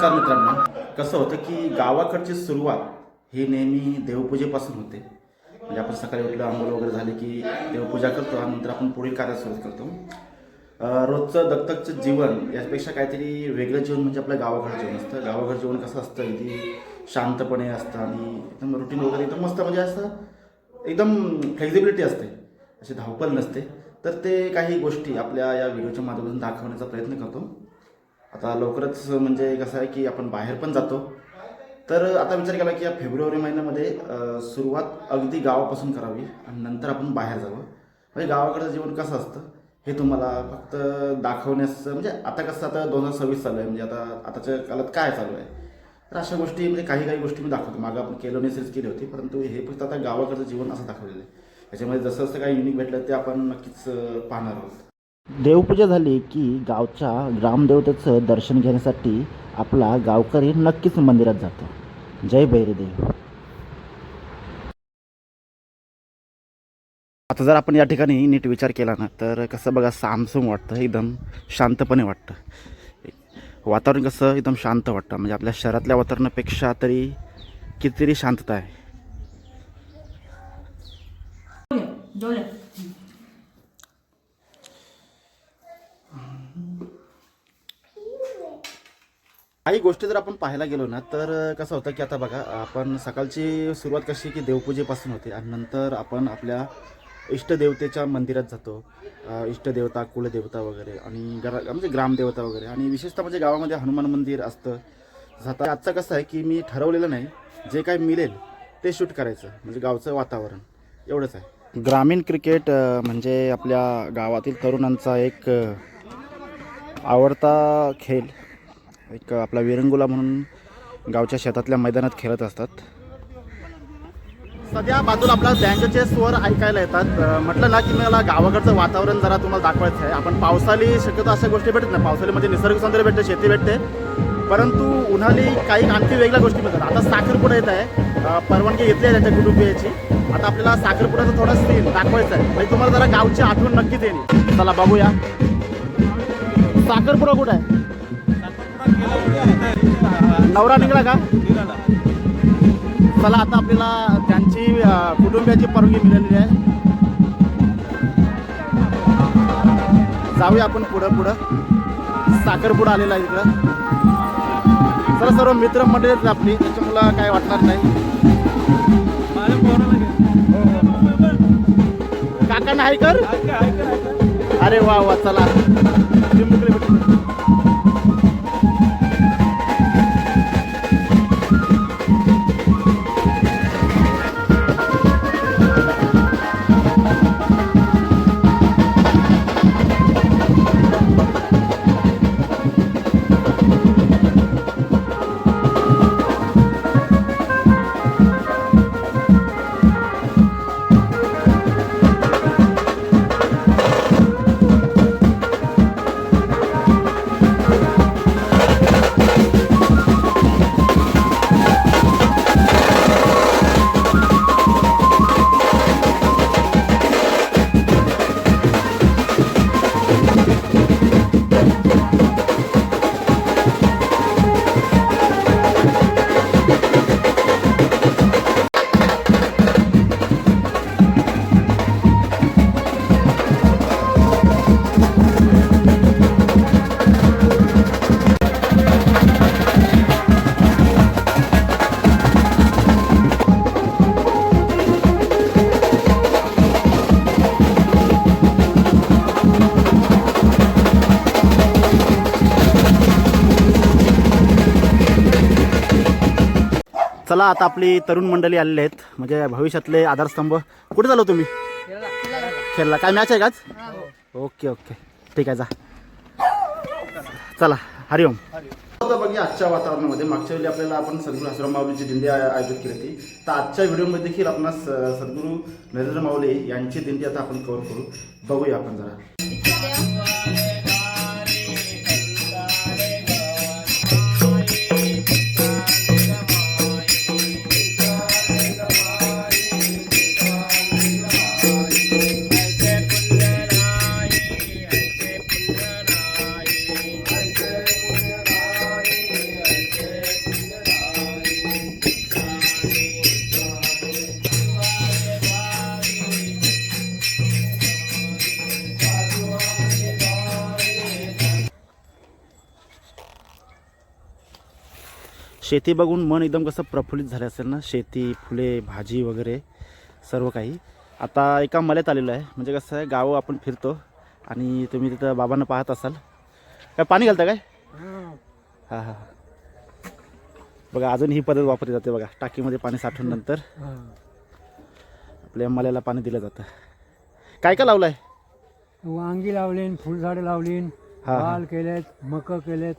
नमस्कार मित्रांनो. कसं होतं की गावाकडची सुरुवात ही नेहमी देवपूजेपासून होते. म्हणजे आपण सकाळी उठलं, आंघोळ वगैरे झाले की देवपूजा करतो आणि नंतर आपण पुढील कार्य सुरू करतो. रोजचं दगदगचं जीवन यापेक्षा काहीतरी वेगळं जीवन म्हणजे आपलं गावाकडं जीवन असतं. गावाकडं जीवन कसं असतं, की शांतपणे असतं आणि एकदम रुटीन वगैरे एकदम मस्त, म्हणजे असं एकदम फ्लेक्झिबिलिटी असते, अशी धावपळ नसते. तर ते काही गोष्टी आपल्या या व्हिडिओच्या माध्यमातून दाखवण्याचा प्रयत्न करतो. आता लवकरच म्हणजे कसं आहे की आपण बाहेर पण जातो. तर आता विचार केला की या फेब्रुवारी महिन्यामध्ये सुरुवात अगदी गावापासून करावी आणि नंतर आपण बाहेर जावं. म्हणजे गावाकडचं जीवन कसं असतं हे तुम्हाला फक्त दाखवण्यास, म्हणजे आता कसं, आता 2026 चालू आहे, म्हणजे आताच्या काळात काय चालू आहे, तर अशा गोष्टी म्हणजे काही काही गोष्टी मी दाखवतो. मागं आपण केलोनी सिरीज केली होती, परंतु हे फक्त आता गावाकडचं जीवन असं दाखवलेलं आहे. याच्यामध्ये जसं जसं काही युनिक भेटलं ते आपण नक्कीच पाहणार आहोत. देवपूजा झाली की गावच्या ग्रामदेवतेचं दर्शन घेण्यासाठी आपला गावकरी नक्कीच मंदिरात जातो. जय भैरदेव. आता जर आपण या ठिकाणी नीट विचार केला ना, तर कसं बघा, सामसूम वाटतं, एकदम शांतपणे वाटतं. वातावरण कसं एकदम शांत वाटतं, म्हणजे आपल्या शहरातल्या वातावरणापेक्षा तरी कितीतरी शांतता आहे. काही गोष्टी जर आपण पाहायला गेलो ना, तर कसं होतं की आता बघा, आपण सकाळची सुरुवात कशी की देवपूजेपासून होते आणि नंतर आपण आपल्या इष्टदेवतेच्या मंदिरात जातो. इष्टदेवता, कुलदेवता वगैरे आणि म्हणजे ग्रामदेवता वगैरे, आणि विशेषतः म्हणजे गावामध्ये हनुमान मंदिर असतं. आता आजचं कसं आहे की मी ठरवलेलं नाही, जे काही मिळेल ते शूट करायचं, म्हणजे गावचं वातावरण एवढंच आहे. ग्रामीण क्रिकेट म्हणजे आपल्या गावातील तरुणांचा एक आवडता खेळ. एक आपला विरंगुला म्हणून गावच्या शेतातल्या मैदानात खेळत असतात. सध्या बाजूला आपला बँकेचे स्वर ऐकायला येतात. म्हटलं ना की मला गावाकडचं वातावरण जरा तुम्हाला दाखवायचं आहे. आपण पावसाळी शक्यतो अशा गोष्टी भेटत नाही. पावसाळीमध्ये निसर्ग सौंदर्य भेटते, शेती भेटते, परंतु उन्हाळी काही आणखी वेगळ्या गोष्टी मिळतात. आता साखरपुडा येत आहे, परवानगी घेतली आहे त्यांच्या कुटुंबियाची. आता आपल्याला साखरपुड्याचा थोडा सीन दाखवायचा आहे, म्हणजे तुम्हाला जरा गावची आठवण नक्कीच येईल. चला बघूया साखरपुडा कुठं आहे. नवरा निघाला का? चला आता आपल्याला त्यांची कुटुंबियाची परवानगी मिळालेली आहे. जाऊया आपण पुढं. साखरपुडा आलेला आहे इकडं. चला, सर्व मित्र मंडळी आपली, त्याच्यामुळं काय वाटणार नाही. काकांना हाय कर. अरे वा वा, चला. चला, आता आपली तरुण मंडळी आलेली आहेत, म्हणजे भविष्यातले आधारस्तंभ. कुठे चालू तुम्ही? खेळला. काय मॅच आहे का आज? ओके ओके, ठीक आहे, जा. चला, हरिओम. बघा, आजच्या वातावरणामध्ये मागच्या वेळी आपल्याला आपण सद्गुरू आश्रम माऊलीची दिंडी आयोजित केली होती. तर आजच्या व्हिडिओमध्ये देखील आपण सद्गुरू नरेंद्र माऊली यांची दिंडी आता आपण कव्हर करू. बघूया आपण जरा. शेती बघून मन एकदम कसं प्रफुल्लित झालं असेल ना. शेती, फुले, भाजी वगैरे सर्व काही. आता एका मल्यात आलेलो आहे. म्हणजे कसं आहे, गावं आपण फिरतो आणि तुम्ही तिथं बाबांना पाहत असाल. काय पाणी घालता काय? हां हां. बघा अजून ही पद्धत वापरली जाते बघा. टाकीमध्ये पाणी साठवून नंतर आपल्या मल्याला पाणी दिलं जातं. काय काय लावलं आहे? वांगी लावलीन, फुलझाडं लावलीन, हा. वाल केलेत, मका केलेत.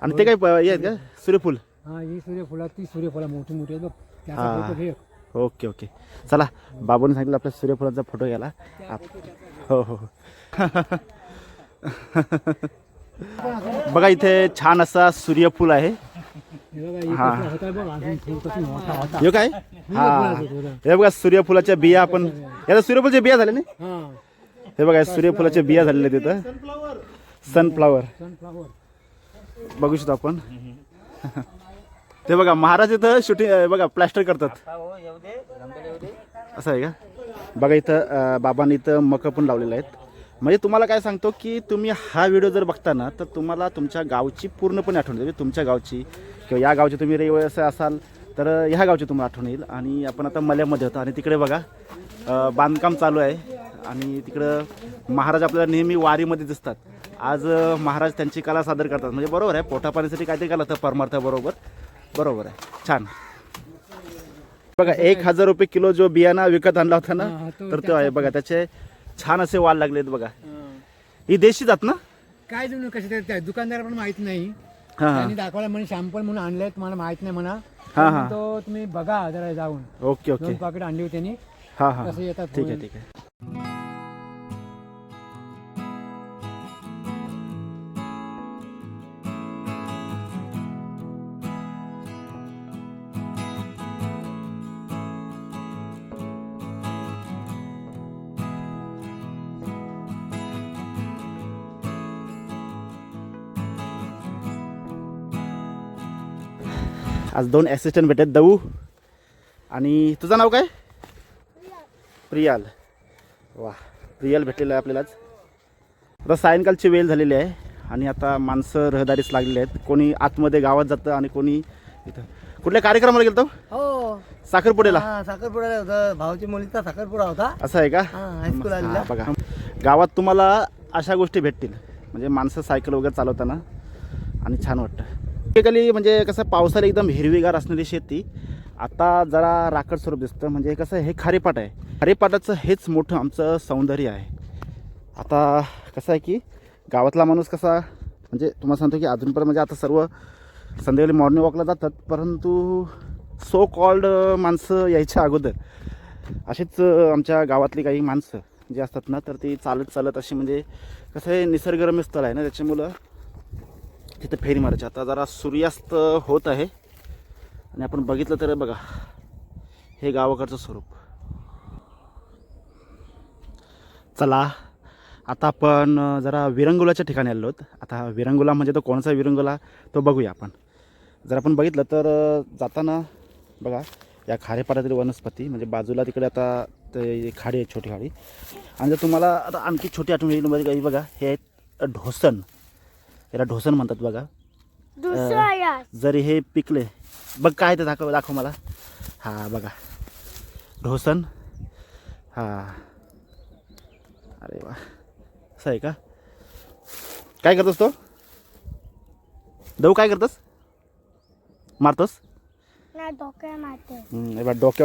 आणि ते काय हे आहेत का सूर्यफूल? हा ही सूर्यफुला, ती सूर्यफुला मोठी मोठी आहेत बघ. त्याचा हा. फोटो घे. Okay okay. चला बाबूने सांगितलं आपल्या सूर्यफुलाचा फोटो घ्यायला. हो हो. बघा इथे छान असा सूर्यफूल आहे. हे बघा, हे हा. कसलं होतं बघ, अजून फुल कसं मोठा होता. हे काय? हा. हे बघा सूर्यफुलाच्या बिया आपण याला सूर्यफुलाच्या बिया झाल्या नाही. हा, हे बघा सूर्यफुलाच्या बिया झालेल्या तिथं. Sunflower sunflower. बघू शकतो आपण. ते बघा महाराज इथं शूटिंग बघा प्लॅस्टर करतात. असं आहे का? बघा इथं बाबांनी इथं मका पण लावलेलं आहेत. म्हणजे तुम्हाला काय सांगतो की तुम्ही हा व्हिडिओ जर बघता ना तर तुम्हाला तुमच्या गावची पूर्णपणे आठवण येईल. तुमच्या गावची किंवा या गावची तुम्ही रहिवासी असाल तर ह्या गावची तुम्हाला आठवण येईल. आणि आपण आता मल्यामध्ये होतो आणि तिकडे बघा बांधकाम चालू आहे आणि तिकडं महाराज आपल्याला नेहमी वारीमध्ये दिसतात. आज महाराज त्यांची कला सादर करतात. म्हणजे बरोबर आहे, पोटापाण्यासाठी काहीतरी कला तर परमार्थाबरोबर बरोबर आहे. छान. बघा 1000 रुपये किलो जो बियाणा विकत आणला होता ना हा, तो तर तो आहे बघा. त्याचे छान असे वाल लागलेत बघा. ही देशी जात ना? काय जणू कसे ते दुकानदार पण माहित नाही. हां त्यांनी दाखवायला म्हणे शॅम्पल म्हणून आणले, तुम्हाला माहित नाही म्हणा. हां हां. तो तुम्ही बघा जरा जाऊन. Okay okay. 2 पाकिट आणली होती त्यांनी. हां हां कसं येतात ठीक आहे फुल. ठीक आहे. आज 2 असिस्टंट भेटत, दऊ आणि तुझं नाव काय? प्रियाल. वा, प्रियाल भेटलेलं आहे आपल्यालाच. आता सायंकाळची वेळ झालेली आहे आणि आता माणसं रहदारीस लागलेली आहेत. कोणी आतमध्ये गावात जातं आणि कोणी इथं. कुठल्या कार्यक्रमाला गेलतो? हो, साखरपुड्याला. साखरपुडा होता. भाऊची मुलीचा साखरपुडा होता. असं आहे का? हायस्कूल आलेला. हा, बघा गावात तुम्हाला अशा गोष्टी भेटतील. म्हणजे माणसं सायकल वगैरे चालवताना आणि छान वाटतं. बेसिकली म्हणजे कसं पावसाला एकदम हिरवीगार असणारी शेती आता जरा राखड स्वरूप दिसतं. म्हणजे कसं हे खारेपाट आहे. खारेपाटाचं हेच मोठं आमचं सौंदर्य आहे. आता कसं आहे की गावातला माणूस कसा म्हणजे तुम्हाला सांगतो की अजूनपर्यंत म्हणजे आता सर्व संध्याकाळी मॉर्निंग वॉकला जातात. परंतु सो कॉल्ड माणसं यायच्या अगोदर असेच आमच्या गावातली काही माणसं जी असतात ना तर ती चालत चालत अशी म्हणजे कसं आहे निसर्गरम्य स्थळ आहे ना त्याच्यामुळं तिथं फेरी मारायची. आता जरा सूर्यास्त होत आहे आणि आपण बघितलं तर बघा हे गावाकडचं स्वरूप. चला आता आपण जरा विरंगुलाच्या ठिकाणी आलो आहोत. आता विरंगुला म्हणजे तो कोणचा विरंगुला तो बघूया आपण. जर आपण बघितलं तर जाताना बघा या खारेपाटातील वनस्पती म्हणजे बाजूला तिकडे आता ते खाडी आहे, छोटी खाडी. आणि जर तुम्हाला आता आणखी छोटी आठवण येईल म्हणजे काही बघा हे आहेत ढोसन. याला ढोसन म्हणतात बघा. जरी हे पिकले बघ काय ते दाखव मला. हा बघा ढोसन. हां अरे वा, असं आहे का? काय करतोस तो दऊ? काय करतोस? मारतोस? डोक्यावर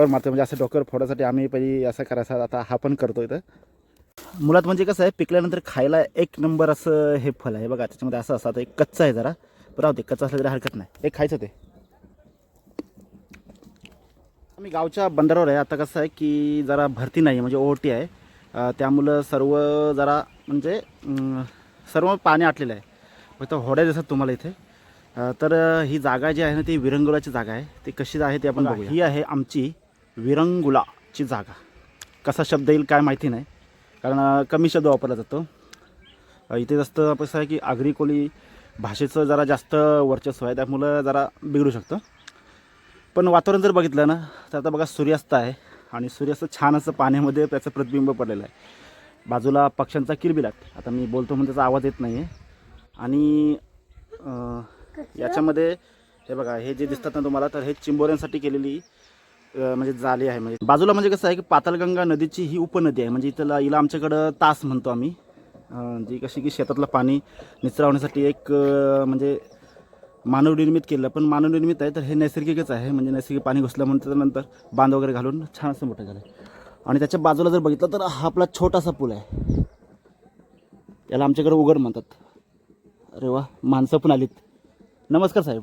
मारतो. म्हणजे असं डोक्यावर फोडासाठी आम्ही पहिली असं करायचं. आता हा पण करतो इथं. मुळात म्हणजे कसं आहे पिकल्यानंतर खायला एक नंबर असं हे फळ आहे बघा. त्याच्यामध्ये असं आता एक कच्चं आहे जरा बरं होते. कच्चं असलं तरी हरकत नाही, एक खायचं ते. आम्ही गावच्या बंदरावर आहे. आता कसं आहे की जरा भरती नाही म्हणजे ओहोटी आहे. त्यामुळं सर्व जरा म्हणजे सर्व पाणी आटलेलं आहे. फक्त होड्या दिसतात तुम्हाला इथे. तर ही जागा जी आहे ना ती विरंगुलाची जागा आहे. ती कशी आहे ते आपण बघूया. ही आहे आमची विरंगुलाची जागा. कसा शब्द येईल काय माहिती नाही कारण कमी शब्द वापरला जातो इथे. जास्त कसं आहे की आगरी कोळी भाषेचं जरा जास्त वर्चस्व आहे त्यामुळं जरा बिघडू शकतं. पण वातावरण जर बघितलं ना तर आता बघा सूर्यास्त आहे आणि सूर्यास्त छान असं पाण्यामध्ये त्याचं प्रतिबिंब पडलेलं आहे. बाजूला पक्ष्यांचा किलबिलाट. आता मी बोलतो म्हणजे त्याचा आवाज येत नाही आहे. आणि याच्यामध्ये हे बघा हे जे दिसतात ना तुम्हाला, तर हे चिंबोऱ्यांसाठी केलेली म्हणजे जाळी आहे. म्हणजे बाजूला म्हणजे कसं आहे की पातालगंगा नदीची ही उपनदी आहे. म्हणजे इथं हिला आमच्याकडं तास म्हणतो आम्ही. जी कशी की शेतातलं पाणी निचरावण्यासाठी एक म्हणजे मानवनिर्मित केलं, पण मानवनिर्मित आहे तर हे नैसर्गिकच आहे. म्हणजे नैसर्गिक पाणी घुसल्यानंतर नंतर बांध वगैरे घालून छान असं मोठं झालं. आणि त्याच्या बाजूला जर बघितलं तर हा आपला छोटासा पूल आहे. याला आमच्याकडे उघड म्हणतात. अरे वा, माणसं पण आलीत. नमस्कार साहेब.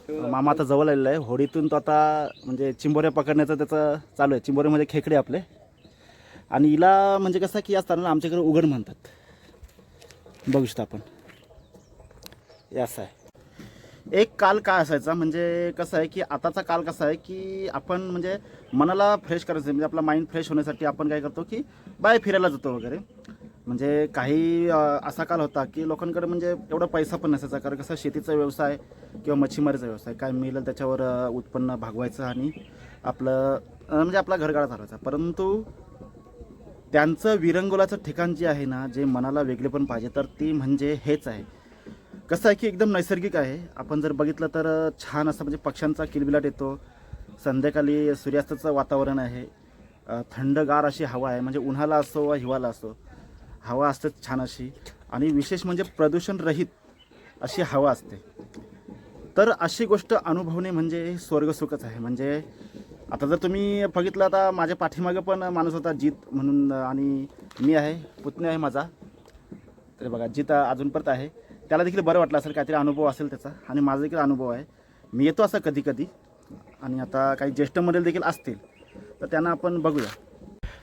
मामा आता जवळ आलेला आहे. होडीतून तो आता म्हणजे चिंबोऱ्या पकडण्याचं त्याचं चालू आहे. चिंबोरे म्हणजे खेकडे आपले. आणि हिला म्हणजे कसं की या स्थानाला आमच्याकडे उघड म्हणतात. बघू शकता आपण, हे असं आहे. एक काल काय असायचा म्हणजे कसं आहे की आताचा काल कसा आहे की आपण म्हणजे मनाला फ्रेश करायचं म्हणजे आपला माइंड फ्रेश होण्यासाठी आपण काय करतो की बाहेर फिरायला जातो वगैरे. म्हणजे काही असा काल होता की लोकांकडे म्हणजे एवढा पैसा पण नसायचा, कारण कसं शेतीचा व्यवसाय किंवा मच्छीमारीचा व्यवसाय काय मिळेल त्याच्यावर उत्पन्न भागवायचं आणि आपलं म्हणजे आपला घरगाडा चालवायचा. परंतु त्यांचं विरंगुळाचं ठिकाण जे आहे ना, जे मनाला वेगळे पण पाहिजे, तर ती म्हणजे हेच आहे. कसं आहे की एकदम नैसर्गिक आहे. आपण जर बघितलं तर छान असं म्हणजे पक्ष्यांचा किलबिलाट येतो. संध्याकाळी सूर्यास्ताचं वातावरण आहे. थंडगार अशी हवा आहे. म्हणजे उन्हाळा असो वा हिवाळा असो, हवा असते छान अशी. आणि विशेष म्हणजे प्रदूषण रहित अशी हवा असते. तर अशी गोष्ट अनुभवणे म्हणजे स्वर्गसुखच आहे. म्हणजे आता जर तुम्ही बघितलं, आता माझ्या पाठीमागे पण माणूस होता जीत म्हणून, आणि मी आहे, पुतणी आहे माझा. तर बघा जीत अजूनपर्यंत आहे. त्याला देखील बरं वाटलं असेल, काहीतरी अनुभव असेल त्याचा. आणि माझा देखील अनुभव आहे. मी येतो असं कधी कधी. आणि आता काही ज्येष्ठ मंडळी देखील असतील तर त्यांना आपण बघूया.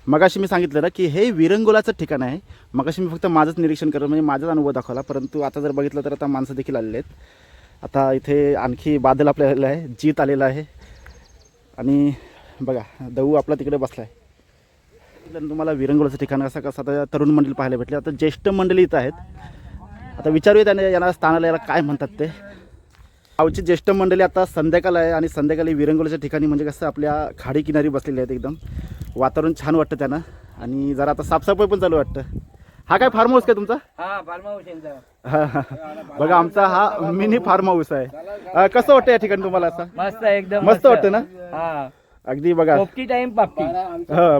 मगाशी मी सांगितलं ना की हे विरंगुळाचं ठिकाण आहे. मगाशी मी फक्त माझंच निरीक्षण करतो म्हणजे माझाच अनुभव दाखवला. परंतु आता जर बघितलं तर आता माणसं देखील आलेले आहेत. आता इथे आणखी बादल आपल्या आलेलं आहे, जीत आलेला आहे. आणि बघा दऊ आपला तिकडे बसला आहे. तुम्हाला विरंगुळाचं ठिकाण असं कसं आता तरुण मंडळी पाहायला भेटले. आता ज्येष्ठ मंडळी इथं आहेत. आता विचारूया त्यांना यांना स्थानाला याला काय म्हणतात ते. गावची ज्येष्ठ मंडळी आता संध्याकाळ आहे आणि संध्याकाळी विरंगुळाच्या ठिकाणी म्हणजे कसं आपल्या खाडी किनारी बसलेले आहेत. एकदम वातावरण छान वाटतं त्यांना. आणि जरा आता साफसफाई पण चालू वाटतं. हा काय फार्म हाऊस काय तुमचा? Farm house. बघा आमचा हा मिनी फार्म हाऊस आहे. कसं वाटतं या ठिकाणी तुम्हाला? असं मस्त एकदम मस्त वाटतं ना? हा, अगदी बघा पोपटी टाइम पापटी.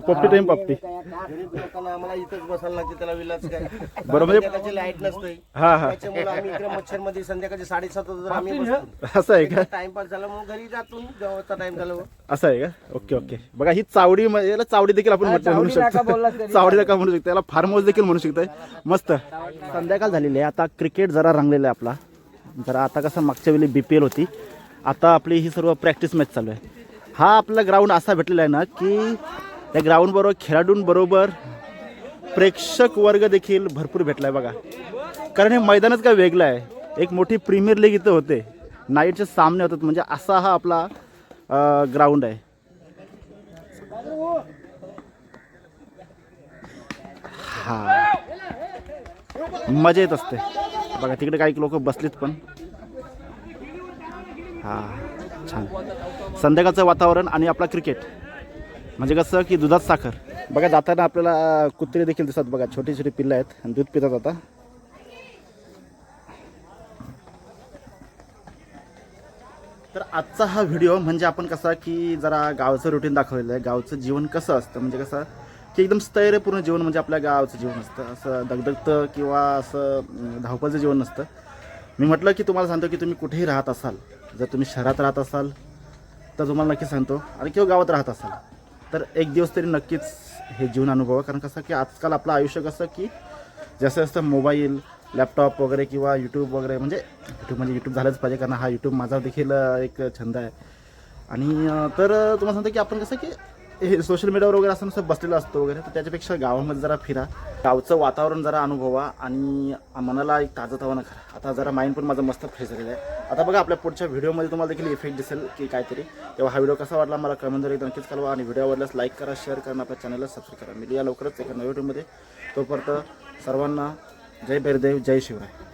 पोपटी टाइम पापटी. लोकांना आम्हाला इथंच बसायला लागते, त्याला विलाच काय. बरं म्हणजे संध्याकाळची लाईट नसते, हा हा त्याच्यामुळे आम्ही इकडे मच्छर मध्ये संध्याकाळचे 7:30 वाजता आम्ही बसतो. असं आहे का? टाइमपास झाला मग घरी जातो जेव्हा टाइम झाला. असं आहे का? Okay okay. बघा ही चावडी याला चावडी देखील आपण म्हणू शकतो. चावडी नका म्हणू शकतो, याला फार्म हाऊस देखील म्हणू शकतोय. मस्त संध्याकाळ झालेली आहे. आता क्रिकेट जरा रंगलेला आहे आपला. जरा आता कसं मागच्या वेळी BPL होती, आता आपली ही सर्व प्रॅक्टिस मॅच चालू आहे. हा आपला ग्राउंड असा भेटलेला आहे ना की त्या ग्राउंडबरोबर खेळाडूंबरोबर प्रेक्षक वर्ग देखील भरपूर भेटला आहे बघा. कारण हे मैदानच काय वेगळं आहे. एक मोठी प्रीमियर लीग इथं होते, नाईटचे सामने होतात. म्हणजे असा हा आपला ग्राउंड आहे. हा मजा येत असते बघा. तिकडे काही लोक बसलेत पण. हा छान संध्याकाळचं वातावरण आणि आपला क्रिकेट म्हणजे कसं की दुधात साखर. बघा जाताना आपल्याला कुत्रे देखील दिसतात बघा. छोटी छोटी पिल्लं आहेत आणि दूध पितात आता. तर आजचा हा व्हिडिओ म्हणजे आपण कसा की जरा गावचं रुटीन दाखवलेलं आहे. गावचं जीवन कसं असतं म्हणजे कसं की एकदम स्थैर्यपूर्ण जीवन म्हणजे आपल्या गावचं जीवन असतं. असं दगदगतं किंवा असं धावपळीचं जीवन नसतं. मी म्हटलं की तुम्हाला सांगतो की तुम्ही कुठेही राहत असाल, जर तुम्ही शहरात राहत असाल तर तुम्हाला नक्कीच सांगतो, आणि किंवा गावात राहत असाल तर एक दिवस तरी नक्कीच हे जीवन अनुभवा. कारण कसं की आजकाल आपलं आयुष्य कसं की जास्तीत जास्त मोबाईल, लॅपटॉप वगैरे किंवा यूट्यूब वगैरे म्हणजे यूट्यूब झालंच पाहिजे, कारण हा यूट्यूब माझा देखील एक छंद आहे. आणि तर तुम्हाला सांगतो की आपण कसं की हे सोशल मीडियावर वगैरे असं नुसतं बसलेलं असतो वगैरे, तर त्याच्यापेक्षा गावामध्ये जरा फिरा, गावचं वातावरण जरा अनुभवा आणि मनाला एक ताजंतवानं करा. आता जरा माइंड पण माझं मस्त फ्रेश झालेलं आहे. आता बघा आपल्या पुढच्या व्हिडिओमध्ये तुम्हाला देखील इफेक्ट दिसेल की काहीतरी. तेव्हा हा व्हिडिओ कसा वाटला मला कमेंटद्वारे नक्कीच कळवा. आणि व्हिडिओ आवडल्यास लाईक करा, शेअर करा, आपल्या चॅनलला सबस्क्राईब करा. मिळूया लवकरच एका नव्या व्हिडिओमध्ये. तोपर्यंत सर्वांना जय भैरदेव, जय शिवराय.